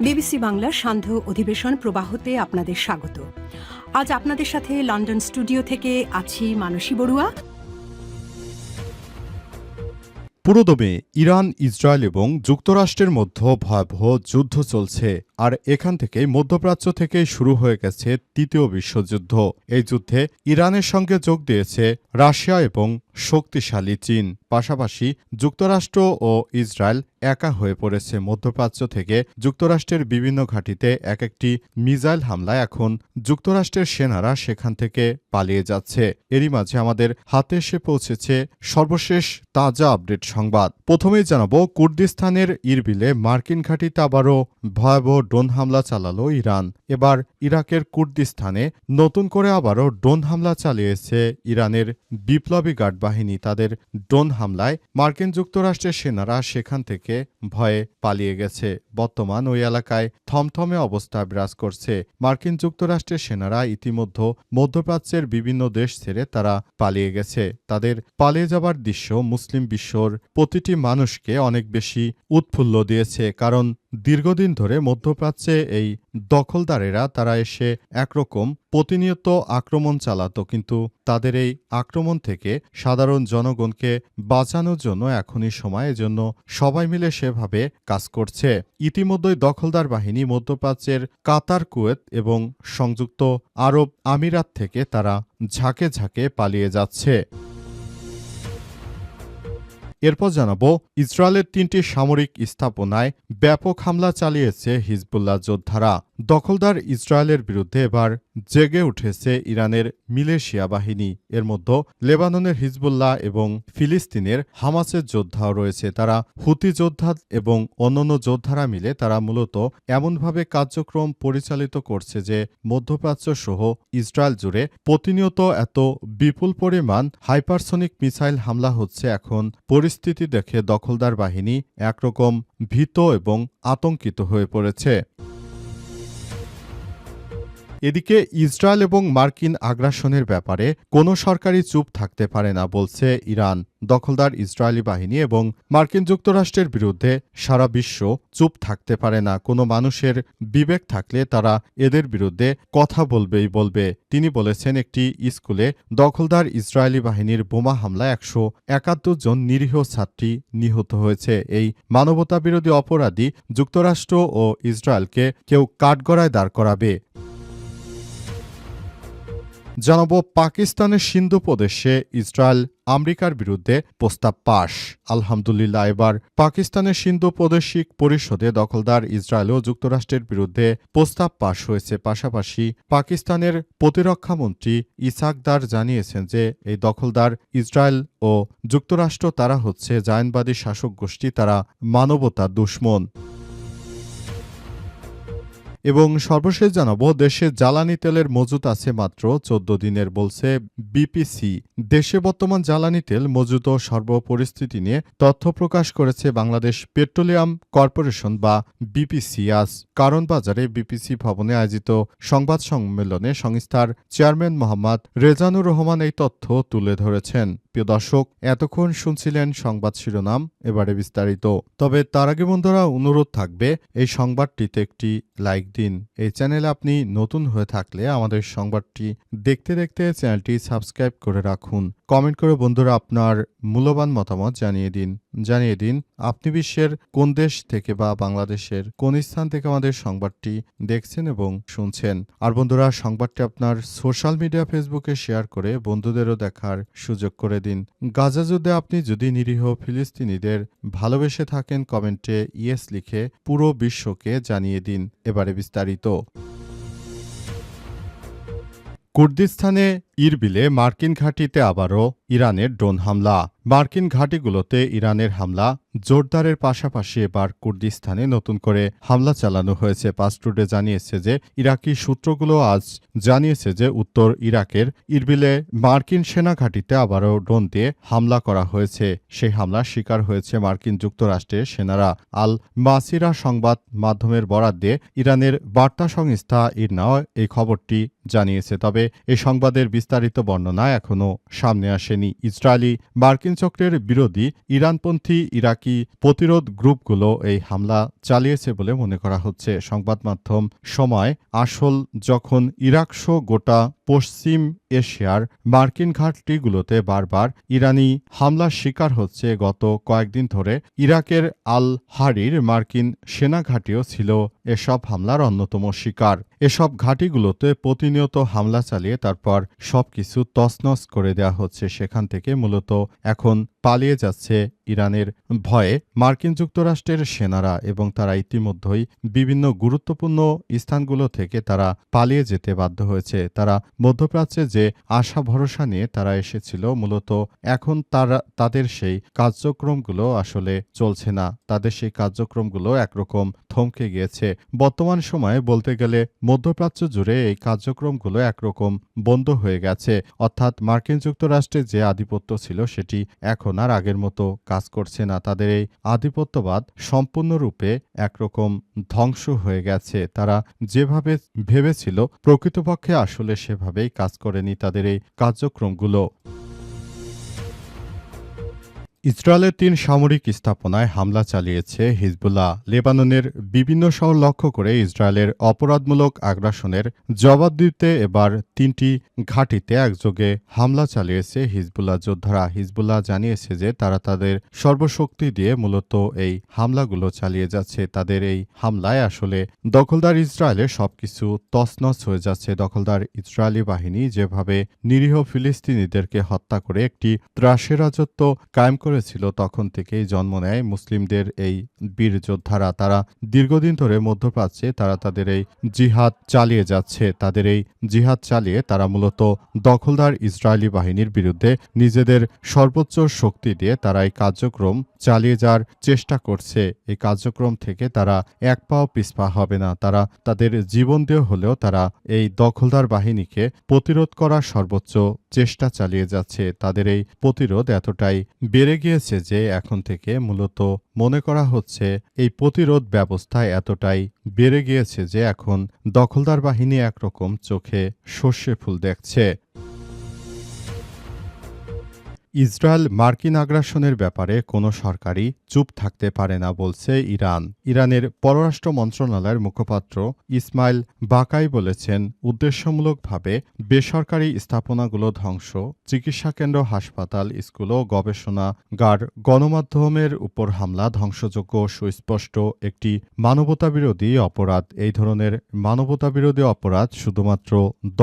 BBC বাংলার সান্ধ্য অধিবেশন প্রবাহতে আপনাদের স্বাগত। আজ আপনাদের সাথে লন্ডন স্টুডিও থেকে আছি মানসী বড়ুয়া। পুরোদমে ইরান, ইসরায়েল এবং যুক্তরাষ্ট্রের মধ্যে ভয়াবহ যুদ্ধ চলছে। আর এখান থেকে মধ্যপ্রাচ্য থেকে শুরু হয়ে গেছে তৃতীয় বিশ্বযুদ্ধ। এই যুদ্ধে ইরানের সঙ্গে যোগ দিয়েছে রাশিয়া এবং শক্তিশালী চীন। পাশাপাশি যুক্তরাষ্ট্র ও ইসরায়েল একা হয়ে পড়েছে। মধ্যপ্রাচ্য থেকে যুক্তরাষ্ট্রের বিভিন্ন ঘাঁটিতে এক একটি মিসাইল হামলায় এখন যুক্তরাষ্ট্রের সেনারা সেখান থেকে পালিয়ে যাচ্ছে। এরই মাঝে আমাদের হাতে এসে পৌঁছেছে সর্বশেষ তাজা আপডেট সংবাদ। প্রথমেই জানাবো, কুর্দিস্তানের ইরবিলে মার্কিন ঘাঁটিতে আবারও ভয়াবহ ড্রোন হামলা চালালো ইরান। এবার ইরাকের কুর্দিস্তানে নতুন করে আবারও ড্রোন হামলা চালিয়েছে ইরানের বিপ্লবী গার্ড বাহিনী। তাদের ড্রোন হামলায় মার্কিন যুক্তরাষ্ট্রের সেনারা সেখান থেকে ভয়ে পালিয়ে গেছে। বর্তমান ওই এলাকায় থমথমে অবস্থা বিরাজ করছে। মার্কিন যুক্তরাষ্ট্রের সেনারা ইতিমধ্যে মধ্যপ্রাচ্যের বিভিন্ন দেশ ছেড়ে তারা পালিয়ে গেছে। তাদের পালিয়ে যাবার দৃশ্য মুসলিম বিশ্বর প্রতিটি মানুষকে অনেক বেশি উৎফুল্ল দিয়েছে। কারণ দীর্ঘদিন ধরে মধ্যপ্রাচ্যে এই দখলদারেরা তারা এসে একরকম প্রতিনিয়ত আক্রমণ চালাতো, কিন্তু তাদের এই আক্রমণ থেকে সাধারণ জনগণকে বাঁচানোর জন্য এখনই সময়। এজন্য সবাই মিলে সেভাবে কাজ করছে। ইতিমধ্যেই দখলদার বাহিনী মধ্যপ্রাচ্যের কাতার, কুয়েত এবং সংযুক্ত আরব আমিরাত থেকে তারা ঝাঁকে ঝাঁকে পালিয়ে যাচ্ছে। এরপর জানাবো, ইসরায়েলের 3টি সামরিক স্থাপনায় ব্যাপক হামলা চালিয়েছে হিজবুল্লাহ যোদ্ধারা। দখলদার ইসরায়েলের বিরুদ্ধে এবার জেগে উঠেছে ইরানের মিলেশিয়া বাহিনী। এর মধ্যে লেবাননের হিজবুল্লাহ এবং ফিলিস্তিনের হামাসের যোদ্ধাও রয়েছে। তারা হুতি যোদ্ধা এবং অন্যান্য যোদ্ধারা মিলে তারা মূলত এমনভাবে কার্যক্রম পরিচালিত করছে যে মধ্যপ্রাচ্য সহ ইসরায়েল জুড়ে প্রতিনিয়ত এত বিপুল পরিমাণ হাইপারসনিক মিসাইল হামলা হচ্ছে। এখন পরিস্থিতি দেখে দখলদার বাহিনী একরকম ভীত এবং আতঙ্কিত হয়ে পড়েছে। এদিকে ইসরায়েল এবং মার্কিন আগ্রাসনের ব্যাপারে কোনো সরকারই চুপ থাকতে পারে না বলছে ইরান। দখলদার ইসরায়েলি বাহিনী এবং মার্কিন যুক্তরাষ্ট্রের বিরুদ্ধে সারা বিশ্ব চুপ থাকতে পারে না। কোনো মানুষের বিবেক থাকলে তারা এদের বিরুদ্ধে কথা বলবেই বলবে। তিনি বলেছেন, একটি স্কুলে দখলদার ইসরায়েলি বাহিনীর বোমা হামলায় 171 জন নিরীহ ছাত্রী নিহত হয়েছে। এই মানবতাবিরোধী অপরাধী যুক্তরাষ্ট্র ও ইসরায়েলকে কেউ কাঠগড়ায় দাঁড় করাবে। জানাবো, পাকিস্তানের সিন্ধু প্রদেশে ইসরায়েল আমেরিকার বিরুদ্ধে প্রস্তাব পাশ। আলহামদুলিল্লাহ, এবার পাকিস্তানের সিন্ধু প্রাদেশিক পরিষদে দখলদার ইসরায়েল ও যুক্তরাষ্ট্রের বিরুদ্ধে প্রস্তাব পাশ হয়েছে। পাশাপাশি পাকিস্তানের প্রতিরক্ষামন্ত্রী ইসাক দার জানিয়েছেন যে এই দখলদার ইসরায়েল ও যুক্তরাষ্ট্র তারা হচ্ছে জায়নবাদী শাসক গোষ্ঠী, তারা মানবতার দুশমন। এবং সর্বশেষ জানাবো, দেশে জ্বালানি তেলের মজুত আছে মাত্র 14 দিনের, বলছে বিপিসি। দেশে বর্তমান জ্বালানি তেল মজুত সর্বপরিস্থিতি নিয়ে তথ্য প্রকাশ করেছে বাংলাদেশ পেট্রোলিয়াম কর্পোরেশন বা বিপিসি। আজ কারণ বাজারে বিপিসি ভবনে আয়োজিত সংবাদ সম্মেলনে সংস্থার চেয়ারম্যান মোহাম্মদ রেজানুর রহমান এই তথ্য তুলে ধরেছেন। প্রিয় দর্শক, এতক্ষণ শুনছিলেন সংবাদ শিরোনাম, এবারে বিস্তারিত। তবে তার আগে বন্ধুরা অনুরোধ থাকবে, এই সংবাদটিতে একটি লাইক দিন। এই চ্যানেলে আপনি নতুন হয়ে থাকলে আমাদের সংবাদটি দেখতে দেখতে চ্যানেলটি সাবস্ক্রাইব করে রাখুন। কমেন্ট করে বন্ধুরা আপনার মূল্যবান মতামত জানিয়ে দিন আপনি বিশ্বের কোন দেশ থেকে বা বাংলাদেশের কোন স্থান থেকে আমাদের সংবাদটি দেখছেন এবং শুনছেন। আর বন্ধুরা, সংবাদটি আপনার সোশ্যাল মিডিয়া ফেসবুকে শেয়ার করে বন্ধুদেরও দেখার সুযোগ করে দিন। গাজা যুদ্ধে আপনি যদি নিরীহ ফিলিস্তিনিদের ভালোবেসে থাকেন, কমেন্টে ইয়েস লিখে পুরো বিশ্বকে জানিয়ে দিন। এবারে বিস্তারিত। কুর্দিস্তানে ইরবিলে মার্কিন ঘাঁটিতে আবারও ইরানের ড্রোন হামলা। মার্কিন ঘাঁটিগুলোতে ইরানের হামলা জোরদারের পাশাপাশি এবার কুর্দিস্তানে নতুন করে হামলা চালানো হয়েছে। পাসটুডে জানিয়েছে যে ইরাকি সূত্রগুলো আজ জানিয়েছে যে উত্তর ইরাকের ইরবিলে মার্কিন সেনা ঘাঁটিতে আবারও ড্রোন দিয়ে হামলা করা হয়েছে। সেই হামলার শিকার হয়েছে মার্কিন যুক্তরাষ্ট্রের সেনারা। আল মাসিরা সংবাদ মাধ্যমের বরাত দিয়ে ইরানের বার্তা সংস্থা ইরনাও এই খবরটি জানিয়েছে। তবে এই সংবাদের বিস্তারিত বর্ণনা এখনও সামনে আসেনি। বাহিনী। ইসরায়েলি মার্কিন চক্রের বিরোধী ইরানপন্থী ইরাকি প্রতিরোধ গ্রুপগুলো এই হামলা চালিয়েছে বলে মনে করা হচ্ছে। সংবাদ মাধ্যম সময় আসল যখন ইরাকসহ গোটা পশ্চিম এশিয়ার মার্কিন ঘাঁটিগুলোতে বারবার ইরানি হামলার শিকার হচ্ছে। গত কয়েকদিন ধরে ইরাকের আল হারির মার্কিন সেনা ঘাঁটিও ছিল এসব হামলার অন্যতম শিকার। এসব ঘাঁটিগুলোতে প্রতিনিয়ত হামলা চালিয়ে তারপর সবকিছু তছনছ করে দেওয়া হচ্ছে। সেখান থেকে মূলত এখন পালিয়ে যাচ্ছে ইরানের ভয়ে মার্কিন যুক্তরাষ্ট্রের সেনারা, এবং তারা ইতিমধ্যেই বিভিন্ন গুরুত্বপূর্ণ স্থানগুলো থেকে তারা পালিয়ে যেতে বাধ্য হয়েছে। তারা মধ্যপ্রাচ্যে যে আশা ভরসা নিয়ে তারা এসেছিল, মূলত এখন তাদের সেই কার্যক্রমগুলো আসলে চলছে না। তাদের সেই কার্যক্রমগুলো একরকম থমকে গিয়েছে। বর্তমান সময়ে বলতে গেলে মধ্যপ্রাচ্য জুড়ে এই কার্যক্রমগুলো একরকম বন্ধ হয়ে গেছে। অর্থাৎ মার্কিন যুক্তরাষ্ট্রের যে আধিপত্য ছিল সেটি এখন আর আগের মতো কাজ করছে না। তাদের এই আধিপত্যবাদ সম্পূর্ণরূপে একরকম ধ্বংস হয়ে গেছে। তারা যেভাবে ভেবেছিল প্রকৃতপক্ষে আসলে সেভাবেই কাজ করেনি তাদের এই কার্যক্রমগুলো। ইসরায়েলের ৩ সামরিক স্থাপনায় হামলা চালিয়েছে হিজবুল্লাহ। লেবাননের বিভিন্ন শহর লক্ষ্য করে ইসরায়েলের অপরাধমূলক আগ্রাসনের জবাব দিতে এবার ৩টি ঘাঁটিতে একযোগে হামলা চালিয়েছে হিজবুল্লাহ যোদ্ধারা। হিজবুল্লাহ জানিয়েছে যে তারা তাদের সর্বশক্তি দিয়ে মূলত এই হামলাগুলো চালিয়ে যাচ্ছে। তাদের এই হামলায় আসলে দখলদার ইসরায়েলের সবকিছু তছনছ হয়ে যাচ্ছে। দখলদার ইসরায়েলি বাহিনী যেভাবে নিরীহ ফিলিস্তিনিদেরকে হত্যা করে একটি ত্রাসের রাজত্ব কায়েম করেছিল, তখন থেকেই জন্ম নেয় মুসলিমদের এই বীর যোদ্ধারা। তারা দীর্ঘদিন ধরে মধ্যপ্রাচ্যে তারা তাদের এই জিহাদ চালিয়ে যাচ্ছে। তাদের এই জিহাদ চালিয়ে তারা মূলত দখলদার ইসরায়েলি বাহিনীর বিরুদ্ধে নিজেদের সর্বোচ্চ শক্তি দিয়ে তারা এই কার্যক্রম চালিয়ে যাওয়ার চেষ্টা করছে। এই কার্যক্রম থেকে তারা এক পাও পিছপা হবে না। তারা তাদের জীবন দিয়ে হলেও তারা এই দখলদার বাহিনীকে প্রতিরোধ করার সর্বোচ্চ চেষ্টা চালিয়ে যাচ্ছে। তাদের এই প্রতিরোধ এতটাই বেড়ে গিয়েছে যে এখন থেকে মূলত মনে করা হচ্ছে এই প্রতিরোধ ব্যবস্থা এতটাই বেড়ে গিয়েছে যে এখন দখলদার বাহিনী একরকম চোখে সর্ষে ফুল দেখছে। ইসরায়েল মার্কিন আগ্রাসনের ব্যাপারে কোনো সরকারই চুপ থাকতে পারে না বলছে ইরান। ইরানের পররাষ্ট্র মন্ত্রণালয়ের মুখপাত্র ইসমাইল বাকাই বলেছেন, উদ্দেশ্যমূলকভাবে বেসরকারি স্থাপনাগুলো ধ্বংস, চিকিৎসাকেন্দ্র, হাসপাতাল, স্কুল ও গবেষণাগার, গণমাধ্যমের উপর হামলা ধ্বংসযোগ্য সুস্পষ্ট একটি মানবতাবিরোধী অপরাধ। এই ধরনের মানবতাবিরোধী অপরাধ শুধুমাত্র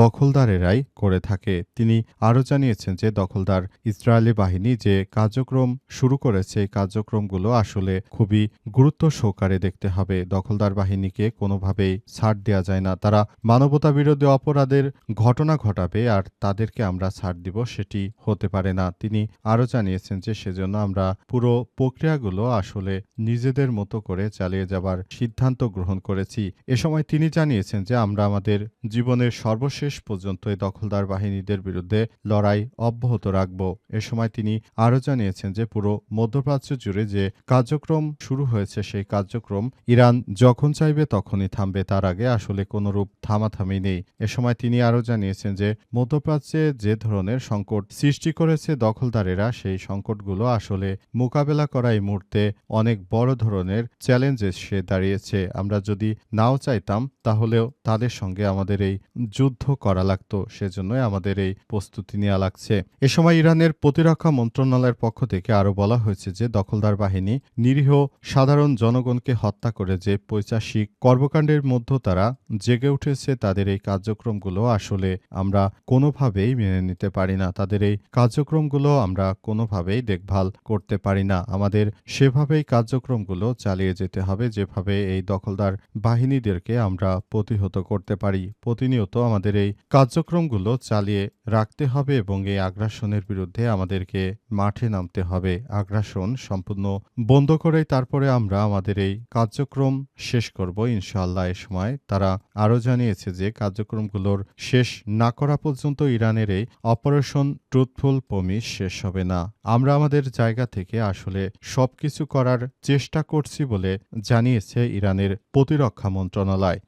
দখলদারেরাই করে থাকে। তিনি আরও জানিয়েছেন যে দখলদার ইসরায়েলি বাহিনী যে কার্যক্রম শুরু করেছে এই কার্যক্রমগুলো আসলে খুবই গুরুত্ব সহকারে দেখতে হবে। দখলদার বাহিনীকে কোনোভাবেই ছাড় দেওয়া যায় না। তারা মানবতা বিরোধী অপরাধের ঘটনা ঘটাবে আর তাদেরকে আমরা ছাড় দিব, সেটি হতে পারে না। তিনি আরও জানিয়েছেন যে সেজন্য আমরা পুরো প্রক্রিয়াগুলো আসলে নিজেদের মতো করে চালিয়ে যাবার সিদ্ধান্ত গ্রহণ করেছি। এ সময় তিনি জানিয়েছেন যে আমরা আমাদের জীবনের সর্বশেষ পর্যন্ত এই দখলদার বাহিনীদের বিরুদ্ধে লড়াই অব্যাহত রাখব। এ সময় তিনি আরও জানিয়েছেন যে পুরো মধ্যপ্রাচ্য জুড়ে যে কার্যক্রম শুরু হয়েছে সেই কার্যক্রম ইরান যখন চাইবে তখনই থামবে, তার আগে আসলে কোনরূপ থামাথামি নেই। এ সময় তিনি আরও জানিয়েছেন যে মধ্যপ্রাচ্যে যে ধরনের সংকট সৃষ্টি করেছে দখলদারেরা, সেই সংকটগুলো আসলে মোকাবেলা করা এই মুহূর্তে অনেক বড় ধরনের চ্যালেঞ্জে সে দাঁড়িয়েছে। আমরা যদি নাও চাইতাম তাহলেও তাদের সঙ্গে আমাদের এই যুদ্ধ করা লাগতো, সেজন্যই আমাদের এই প্রস্তুতি নেওয়া লাগছে। এ সময় ইরানের প্রতিরক্ষা মন্ত্রণালয়ের পক্ষ থেকে আরও বলা হয়েছে যে দখলদার বাহিনী নিরীহ সাধারণ জনগণকে হত্যা করে যে পৈশাচিক কর্মকাণ্ডের মধ্যে তারা জেগে উঠেছে, তাদের এই কার্যক্রমগুলো আসলে আমরা কোনোভাবেই মেনে নিতে পারি না। তাদের এই কার্যক্রমগুলো আমরা কোনোভাবেই দেখভাল করতে পারি না। আমাদের সেভাবেই কার্যক্রমগুলো চালিয়ে যেতে হবে যেভাবে এই দখলদার বাহিনীদেরকে আমরা প্রতিহত করতে পারি। প্রতিনিয়ত আমাদের এই কার্যক্রমগুলো চালিয়ে রাখতে হবে এবং এই আগ্রাসনের বিরুদ্ধে আমাদেরকে মাঠে নামতে হবে। আগ্রাসন সম্পূর্ণ বন্ধ করেই তারপরে আমরা আমাদের এই কার্যক্রম শেষ করব ইনশাআল্লাহ। এ সময় তারা আরও জানিয়েছে যে কার্যক্রমগুলোর শেষ না করা পর্যন্ত ইরানের এই অপারেশন ট্রুথফুল প্রমিস শেষ হবে না। আমরা আমাদের জায়গা থেকে আসলে সবকিছু করার চেষ্টা করছি বলে জানিয়েছে ইরানের প্রতিরক্ষা মন্ত্রণালয়।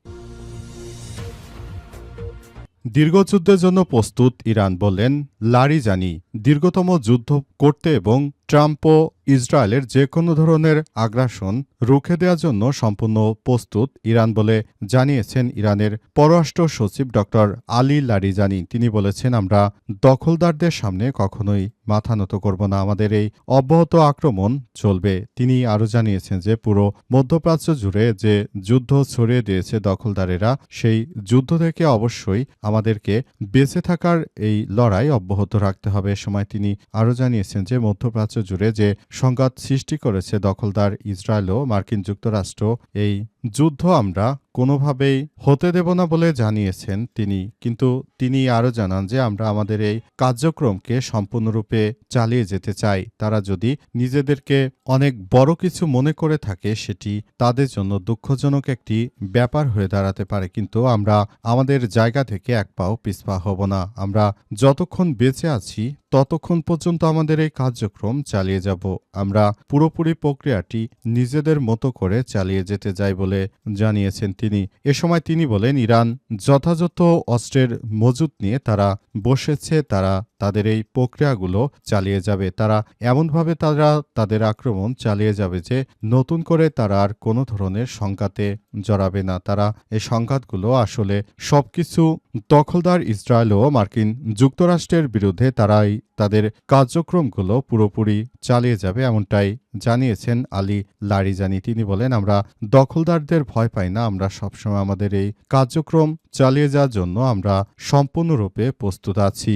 দীর্ঘযুদ্ধের জন্য প্রস্তুত ইরান, বললেন লারিজানি। দীর্ঘতম যুদ্ধ করতে এবং ট্রাম্প ও ইসরায়েলের যে কোনো ধরনের আগ্রাসন রুখে দেওয়ার জন্য সম্পূর্ণ প্রস্তুত ইরান বলে জানিয়েছেন ইরানের পররাষ্ট্র সচিব ডক্টর আলী লারিজানি। তিনি বলেছেন, আমরা দখলদারদের সামনে কখনোই মাথা নত করব না, আমাদের এই অব্যাহত আক্রমণ চলবে। তিনি আরও জানিয়েছেন যে পুরো মধ্যপ্রাচ্য জুড়ে যে যুদ্ধ ছড়িয়ে দিয়েছে দখলদারেরা, সেই যুদ্ধ থেকে অবশ্যই আমাদেরকে বেঁচে থাকার এই লড়াই অব্যাহত রাখতে হবে। এ সময় তিনি আরও জানিয়েছেন যে মধ্যপ্রাচ্য জুড়ে যে সংঘাত সৃষ্টি করেছে দখলদার ইসরায়েল ও মার্কিন যুক্তরাষ্ট্র, এই যুদ্ধ আমরা কোনোভাবেই হতে দেব না বলে জানিয়েছেন তিনি। কিন্তু তিনি আরও জানান যে আমরা আমাদের এই কার্যক্রমকে সম্পূর্ণরূপে চালিয়ে যেতে চাই। তারা যদি নিজেদেরকে অনেক বড় কিছু মনে করে থাকে, সেটি তাদের জন্য দুঃখজনক একটি ব্যাপার হয়ে দাঁড়াতে পারে, কিন্তু আমরা আমাদের জায়গা থেকে এক পাও পিছপা হব না। আমরা যতক্ষণ বেঁচে আছি ততক্ষণ পর্যন্ত আমাদের এই কার্যক্রম চালিয়ে যাব। আমরা পুরোপুরি প্রক্রিয়াটি নিজেদের মতো করে চালিয়ে যেতে চাই বলে জানিয়েছেন তিনি। এ সময় তিনি বলেন, ইরান যথাযথ অস্ত্রের মজুত নিয়ে তারা বসেছে, তারা তাদের এই প্রক্রিয়াগুলো চালিয়ে যাবে। তারা এমনভাবে তাদের আক্রমণ চালিয়ে যাবে যে নতুন করে তারা আর কোনো ধরনের সংঘাতে জড়াবে না। তারা এই সংঘাতগুলো আসলে সবকিছু দখলদার ইসরায়েল ও মার্কিন যুক্তরাষ্ট্রের বিরুদ্ধে তারাই তাদের কার্যক্রমগুলো পুরোপুরি চালিয়ে যাবে, এমনটাই জানিয়েছেন আলী লারিজানি। তিনি বলেন, আমরা দখলদারদের ভয় পাই না, আমরা সবসময় আমাদের এই কার্যক্রম চালিয়ে যাওয়ার জন্য আমরা সম্পূর্ণরূপে প্রস্তুত আছি।